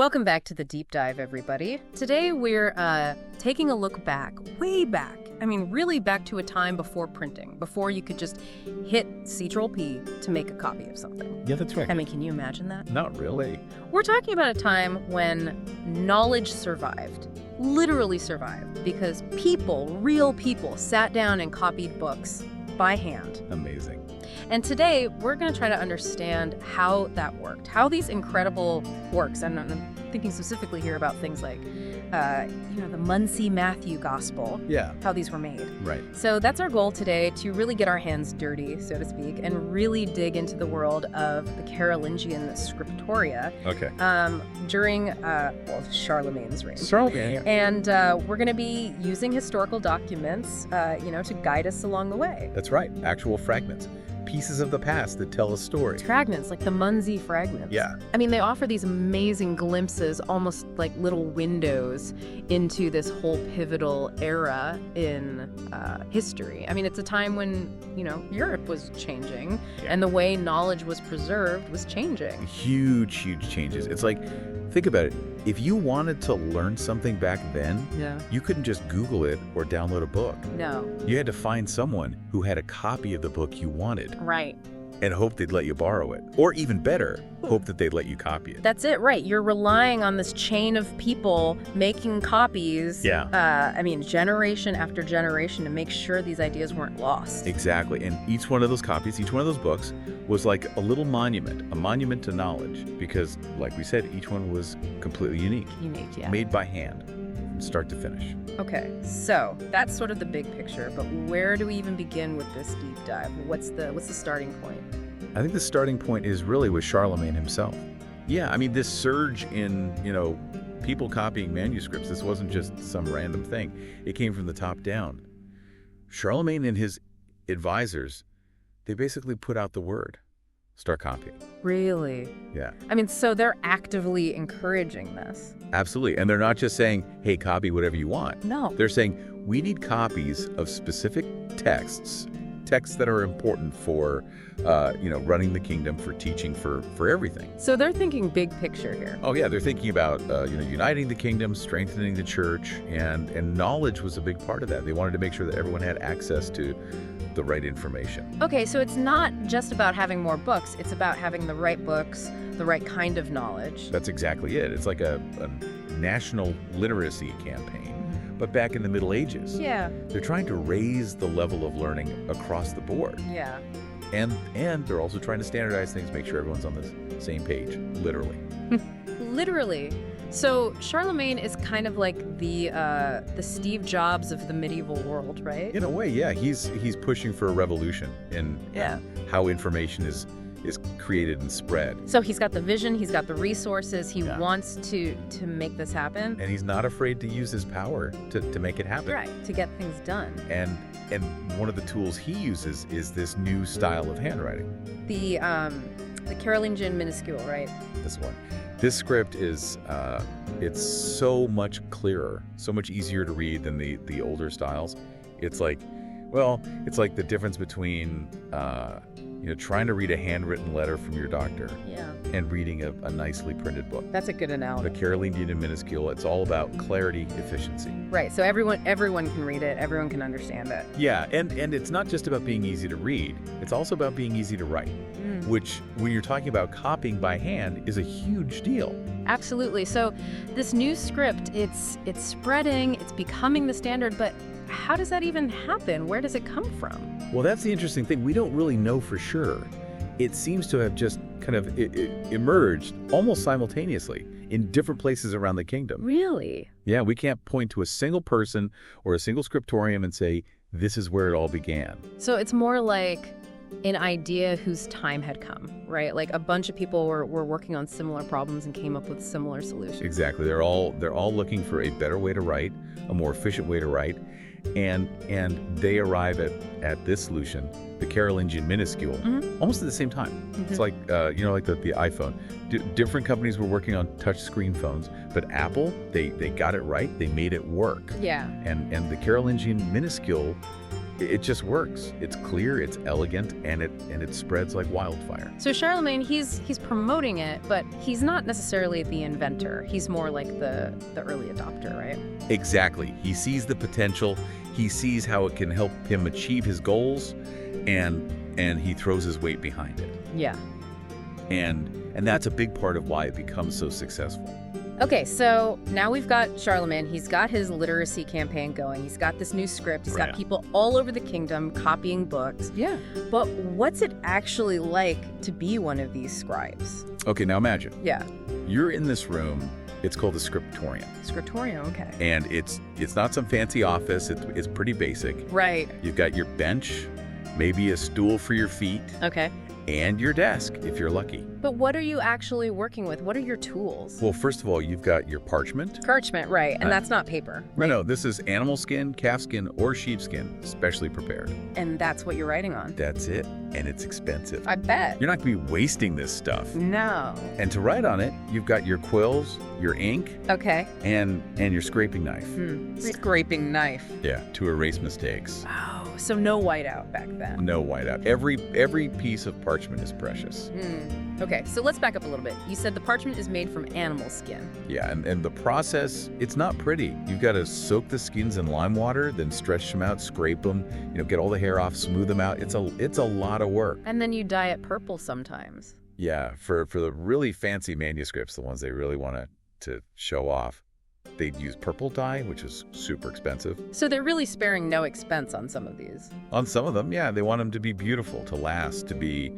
Welcome back to the deep dive, everybody. Today we're taking a look back, way back. I mean, really back to a time before printing, before you could just hit Ctrl-P to make a copy of something. Yeah, that's right. I mean, can you imagine that? Not really. We're talking about a time when knowledge survived, literally survived, because people, real people, sat down and copied books by hand. Amazing. And today, we're going to try to understand how that worked, how these incredible works, and I'm thinking specifically here about things like, the Mondsee Matthew Gospel, how these were made. Right. So that's our goal today, to really get our hands dirty, so to speak, and really dig into the world of the Carolingian Scriptoria during Charlemagne's reign. Charlemagne. And we're going to be using historical documents, to guide us along the way. That's right. Actual fragments. Pieces of the past that tell a story. Fragments, like the Mondsee fragments. Yeah. I mean, they offer these amazing glimpses, almost like little windows into this whole pivotal era in history. I mean, it's a time when, Europe was changing, and the way knowledge was preserved was changing. Huge, huge changes. It's like, think about it. If you wanted to learn something back then, you couldn't just Google it or download a book. No. You had to find someone who had a copy of the book you wanted. Right. And hope they'd let you borrow it. Or even better, hope that they'd let you copy it. That's it, right. You're relying on this chain of people making copies, generation after generation, to make sure these ideas weren't lost. Exactly. And each one of those copies, each one of those books was like a little monument, a monument to knowledge. Because, like we said, each one was completely unique. Unique, yeah. Made by hand, from start to finish. Okay, so that's sort of the big picture, but where do we even begin with this deep dive? What's the starting point? I think the starting point is really with Charlemagne himself. Yeah, I mean, this surge in, people copying manuscripts, this wasn't just some random thing. It came from the top down. Charlemagne and his advisors, they basically put out the word. Start copying. Really? Yeah. I mean, so they're actively encouraging this. Absolutely. And they're not just saying, hey, copy whatever you want. No. They're saying, we need copies of specific texts that are important for, running the kingdom, for teaching, for everything. So they're thinking big picture here. Oh, yeah. They're thinking about, uniting the kingdom, strengthening the church, and knowledge was a big part of that. They wanted to make sure that everyone had access to the right information. Okay, so it's not just about having more books. It's about having the right books, the right kind of knowledge. That's exactly it. It's like a national literacy campaign. But back in the Middle Ages, they're trying to raise the level of learning across the board. Yeah. And they're also trying to standardize things, make sure everyone's on the same page, literally. Literally. So Charlemagne is kind of like the Steve Jobs of the medieval world, right? In a way, yeah. He's pushing for a revolution in how information is created and spread. So he's got the vision, he's got the resources, he wants to make this happen. And he's not afraid to use his power to make it happen. Right, to get things done. And one of the tools he uses is this new style of handwriting. The Carolingian minuscule, right? This one. This script is, it's so much clearer, so much easier to read than the older styles. It's like the difference between, trying to read a handwritten letter from your doctor and reading a nicely printed book. That's a good analogy. The Carolingian minuscule, it's all about clarity, efficiency. Right, so everyone can read it, everyone can understand it. Yeah, and it's not just about being easy to read, it's also about being easy to write. Which, when you're talking about copying by hand, is a huge deal. Absolutely. So this new script, it's spreading, it's becoming the standard, but how does that even happen? Where does it come from? Well, that's the interesting thing. We don't really know for sure. It seems to have just kind of emerged almost simultaneously in different places around the kingdom. Really? Yeah, we can't point to a single person or a single scriptorium and say, this is where it all began. So it's more like an idea whose time had come, right? Like a bunch of people were working on similar problems and came up with similar solutions. Exactly. They're all looking for a better way to write, a more efficient way to write, and they arrive at this solution, the Carolingian minuscule, almost at the same time. It's like like the iPhone. Different companies were working on touchscreen phones, but Apple, they got it right. They made it work. Yeah. And the Carolingian minuscule It just works. It's clear, it's elegant, and it spreads like wildfire. So Charlemagne, he's promoting it, but he's not necessarily the inventor. He's more like the early adopter, right? Exactly. He sees the potential. He sees how it can help him achieve his goals, and he throws his weight behind it. Yeah. And that's a big part of why it becomes so successful. Okay, so now we've got Charlemagne. He's got his literacy campaign going. He's got this new script. He's got people all over the kingdom copying books. Yeah. But what's it actually like to be one of these scribes? Okay, now imagine. Yeah. You're in this room. It's called the Scriptorium. Scriptorium, okay. And it's not some fancy office. It's pretty basic. Right. You've got your bench, maybe a stool for your feet. Okay. And your desk, if you're lucky. But what are you actually working with? What are your tools? Well, first of all, you've got your parchment. Parchment, right. And that's not paper. Right? No, this is animal skin, calf skin, or sheepskin, specially prepared. And that's what you're writing on? That's it. And it's expensive. I bet. You're not going to be wasting this stuff. No. And to write on it, you've got your quills, your ink, okay, and your scraping knife. Scraping knife. Yeah, to erase mistakes. Oh, so no whiteout back then. No whiteout. Every piece of parchment is precious. Okay, so let's back up a little bit. You said the parchment is made from animal skin. Yeah, and the process, it's not pretty. You've got to soak the skins in lime water, then stretch them out, scrape them, get all the hair off, smooth them out. It's a lot of work. And then you dye it purple sometimes. Yeah, for the really fancy manuscripts, the ones they really want to show off, they'd use purple dye, which is super expensive. So they're really sparing no expense on some of these. On some of them, yeah. They want them to be beautiful, to last, to be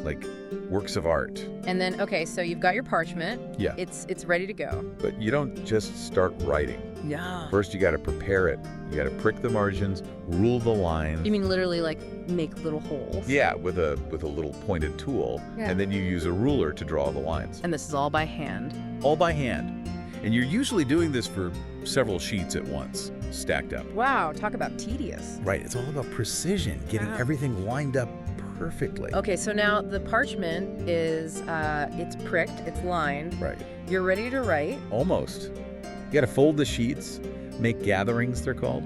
like works of art. And then, okay, so you've got your parchment. Yeah. It's ready to go. But you don't just start writing. Yeah. First, you got to prepare it. You got to prick the margins, rule the lines. You mean literally like make little holes? Yeah, with a little pointed tool. Yeah. And then you use a ruler to draw the lines. And this is all by hand? All by hand. And you're usually doing this for several sheets at once, stacked up. Wow, talk about tedious. Right, it's all about precision, getting everything lined up perfectly. Okay, so now the parchment is, it's pricked, it's lined. Right. You're ready to write. Almost. You got to fold the sheets, make gatherings, they're called.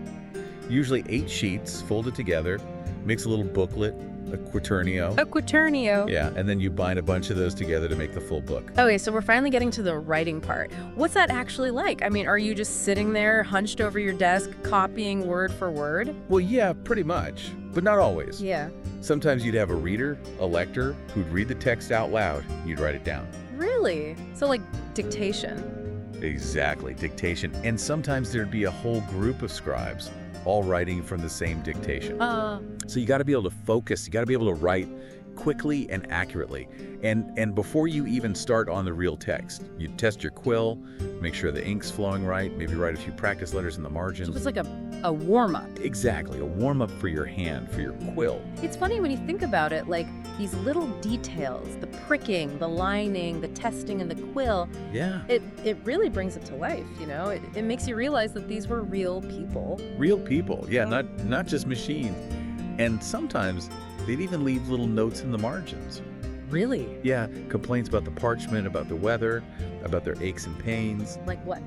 Usually 8 sheets folded together, makes a little booklet, a quaternio. A quaternio. Yeah, and then you bind a bunch of those together to make the full book. Okay, so we're finally getting to the writing part. What's that actually like? I mean, are you just sitting there hunched over your desk copying word for word? Well, yeah, pretty much, but not always. Yeah. Sometimes you'd have a reader, a lector, who'd read the text out loud, and you'd write it down. Really? So like dictation? Exactly, dictation. And sometimes there'd be a whole group of scribes all writing from the same dictation. So you got to be able to focus. You got to be able to write quickly and accurately. And before you even start on the real text, you test your quill, make sure the ink's flowing right, maybe write a few practice letters in the margins. So it's like a warm-up. Exactly, a warm-up for your hand, for your quill. It's funny when you think about it, like these little details, the pricking, the lining, the testing, and the quill. Yeah. It really brings it to life, It makes you realize that these were real people. Real people, yeah, not just machines. And sometimes they'd even leave little notes in the margins. Really? Yeah, complaints about the parchment, about the weather, about their aches and pains. Like what?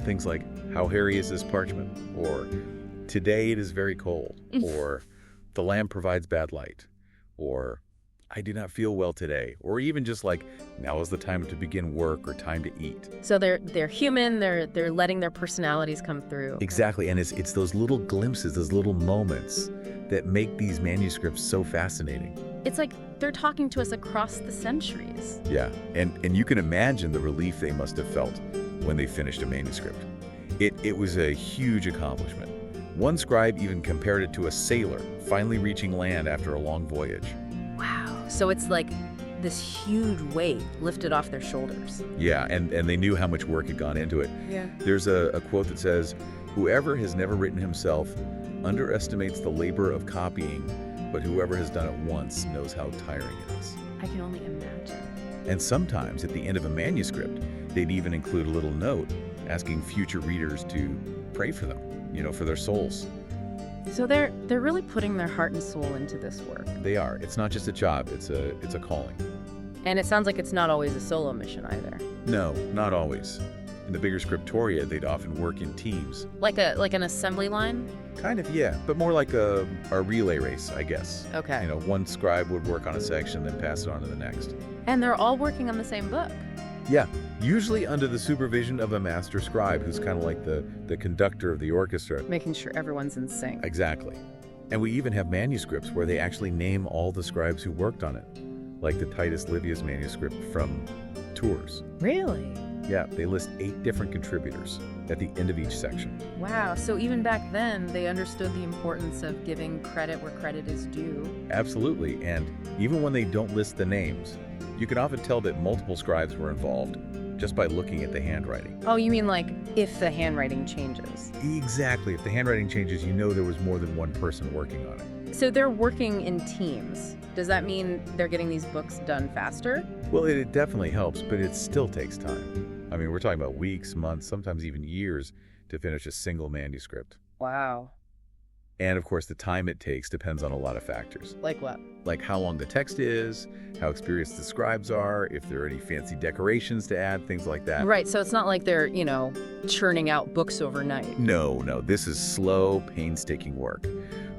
Things like, how hairy is this parchment? Or, today it is very cold. Or, the lamp provides bad light. Or, I do not feel well today. Or even just like, now is the time to begin work or time to eat. So they're human, they're letting their personalities come through. Exactly, and it's those little glimpses, those little moments that make these manuscripts so fascinating. It's like they're talking to us across the centuries. Yeah, and you can imagine the relief they must have felt when they finished a manuscript. It was a huge accomplishment. One scribe even compared it to a sailor finally reaching land after a long voyage. Wow, so it's like this huge weight lifted off their shoulders. Yeah, and they knew how much work had gone into it. Yeah. There's a quote that says, "Whoever has never written himself underestimates the labor of copying, but whoever has done it once knows how tiring it is." I can only imagine. And sometimes at the end of a manuscript, they'd even include a little note asking future readers to pray for them, for their souls. So they're really putting their heart and soul into this work. They are. It's not just a job, it's a calling. And it sounds like it's not always a solo mission either. No, not always. In the bigger scriptoria, they'd often work in teams. Like an assembly line? Kind of, yeah, but more like a relay race, I guess. Okay. You know, one scribe would work on a section, then pass it on to the next. And they're all working on the same book. Yeah, usually under the supervision of a master scribe who's kind of like the conductor of the orchestra. Making sure everyone's in sync. Exactly. And we even have manuscripts where they actually name all the scribes who worked on it, like the Titus Livius manuscript from Tours. Really? Yeah, they list 8 different contributors at the end of each section. Wow, so even back then, they understood the importance of giving credit where credit is due. Absolutely, and even when they don't list the names, you can often tell that multiple scribes were involved just by looking at the handwriting. Oh, you mean like if the handwriting changes? Exactly. If the handwriting changes, you know there was more than one person working on it. So they're working in teams. Does that mean they're getting these books done faster? Well, it definitely helps, but it still takes time. I mean, we're talking about weeks, months, sometimes even years to finish a single manuscript. Wow. And of course, the time it takes depends on a lot of factors. Like what? Like how long the text is, how experienced the scribes are, if there are any fancy decorations to add, things like that. Right, so it's not like they're, churning out books overnight. No, this is slow, painstaking work.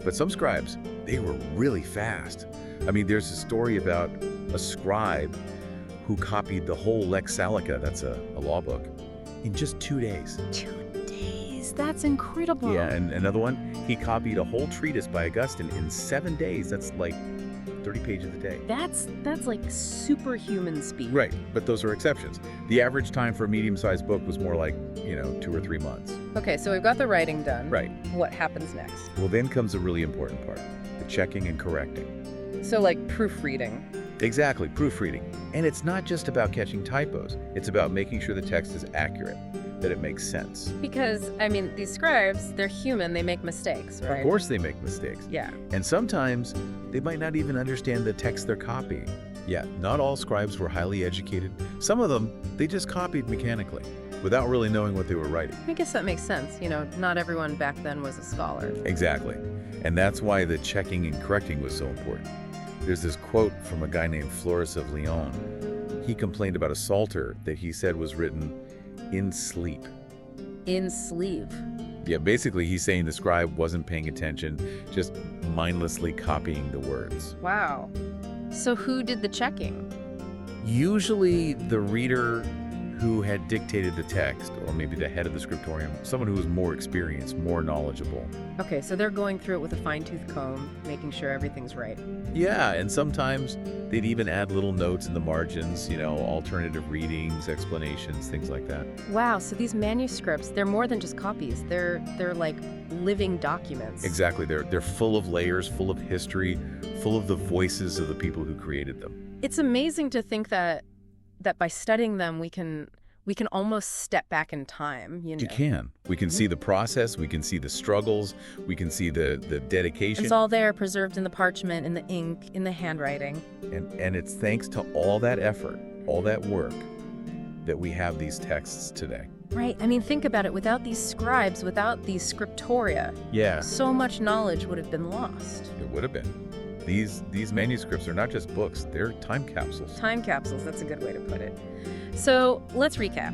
But some scribes, they were really fast. I mean, there's a story about a scribe who copied the whole Lex Salica, that's a law book, in just 2 days. 2 days? That's incredible. Yeah, and another one, he copied a whole treatise by Augustine in 7 days. That's like 30 pages a day. That's like superhuman speed. Right, but those are exceptions. The average time for a medium-sized book was more like, 2 or 3 months. Okay, so we've got the writing done. Right. What happens next? Well, then comes a really important part, the checking and correcting. So like proofreading. Exactly, proofreading. And it's not just about catching typos. It's about making sure the text is accurate, that it makes sense. Because, these scribes, they're human, they make mistakes, right? Of course they make mistakes. Yeah. And sometimes they might not even understand the text they're copying. Yeah, not all scribes were highly educated. Some of them, they just copied mechanically, without really knowing what they were writing. I guess that makes sense. Not everyone back then was a scholar. Exactly. And that's why the checking and correcting was so important. There's this quote from a guy named Florus of Lyon. He complained about a psalter that he said was written in sleep. In sleep? Yeah, basically he's saying the scribe wasn't paying attention, just mindlessly copying the words. Wow. So who did the checking? Usually the reader who had dictated the text, or maybe the head of the scriptorium, someone who was more experienced, more knowledgeable. Okay, so they're going through it with a fine-tooth comb, making sure everything's right. Yeah, and sometimes they'd even add little notes in the margins, alternative readings, explanations, things like that. Wow, so these manuscripts, they're more than just copies. They're like living documents. Exactly. They're full of layers, full of history, full of the voices of the people who created them. It's amazing to think that by studying them, we can almost step back in time. You can. We can see the process. We can see the struggles. We can see the dedication. It's all there, preserved in the parchment, in the ink, in the handwriting. And it's thanks to all that effort, all that work, that we have these texts today. Right. Think about it. Without these scribes, without these scriptoria, yeah, so much knowledge would have been lost. It would have been. These manuscripts are not just books, they're time capsules. Time capsules, that's a good way to put it. So let's recap.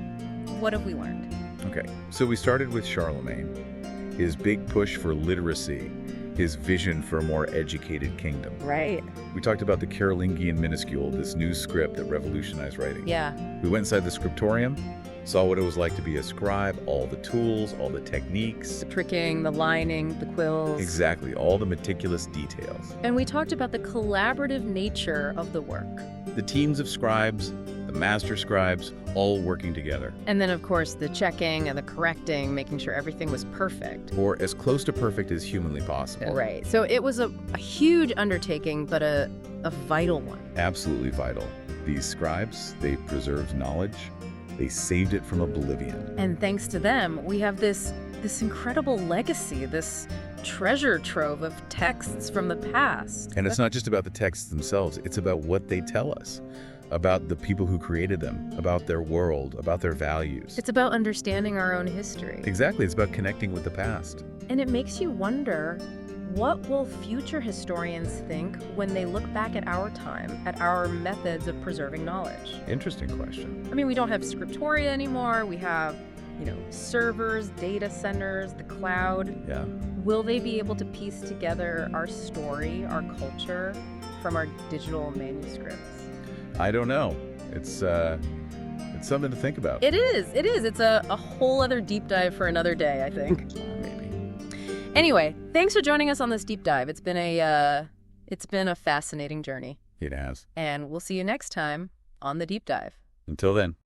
What have we learned? Okay, so we started with Charlemagne, his big push for literacy, his vision for a more educated kingdom. Right. We talked about the Carolingian minuscule, this new script that revolutionized writing. Yeah. We went inside the scriptorium, saw what it was like to be a scribe, all the tools, all the techniques. The pricking, the lining, the quills. Exactly, all the meticulous details. And we talked about the collaborative nature of the work. The teams of scribes, the master scribes, all working together. And then, of course, the checking and the correcting, making sure everything was perfect. Or as close to perfect as humanly possible. Right. So it was a huge undertaking, but a vital one. Absolutely vital. These scribes, they preserved knowledge. They saved it from oblivion. And thanks to them, we have this incredible legacy, this treasure trove of texts from the past. And it's not just about the texts themselves, it's about what they tell us, about the people who created them, about their world, about their values. It's about understanding our own history. Exactly, it's about connecting with the past. And it makes you wonder, What will future historians think when they look back at our time, at our methods of preserving knowledge? Interesting question. I mean, we don't have scriptoria anymore. We have, servers, data centers, the cloud. Yeah. Will they be able to piece together our story, our culture, from our digital manuscripts? I don't know. It's something to think about. It is. It's a whole other deep dive for another day, I think. Maybe. Anyway, thanks for joining us on this deep dive. It's been a fascinating journey. It has. And we'll see you next time on the deep dive. Until then.